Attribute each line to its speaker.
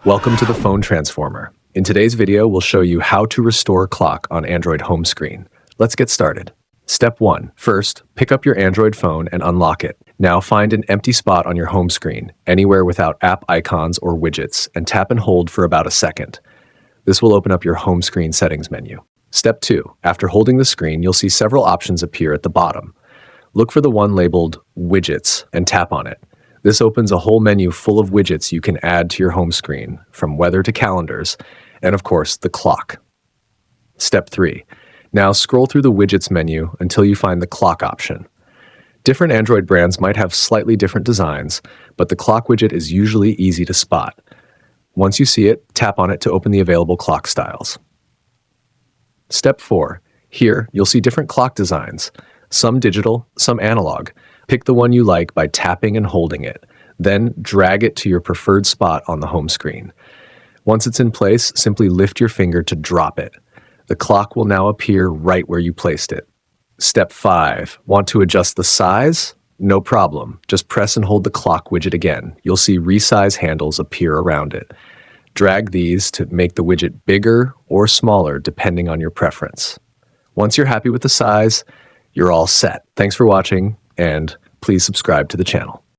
Speaker 1: Welcome to the Phone Transformer. In today's video, we'll show you how to restore clock on Android home screen. Let's get started. Step 1. First, pick up your Android phone and unlock it. Now find an empty spot on your home screen, anywhere without app icons or widgets, and tap and hold for about a second. This will open up your home screen settings menu. Step 2. After holding the screen, you'll see several options appear at the bottom. Look for the one labeled Widgets and tap on it. This opens a whole menu full of widgets you can add to your home screen, from weather to calendars, and of course, the clock. Step 3. Now scroll through the widgets menu until you find the clock option. Different Android brands might have slightly different designs, but the clock widget is usually easy to spot. Once you see it, tap on it to open the available clock styles. Step 4. Here, you'll see different clock designs, some digital, some analog. Pick the one you like by tapping and holding it. Then drag it to your preferred spot on the home screen. Once it's in place, simply lift your finger to drop it. The clock will now appear right where you placed it. Step 5. Want to adjust the size? No problem. Just press and hold the clock widget again. You'll see resize handles appear around it. Drag these to make the widget bigger or smaller depending on your preference. Once you're happy with the size, you're all set. Thanks for watching, and please subscribe to the channel.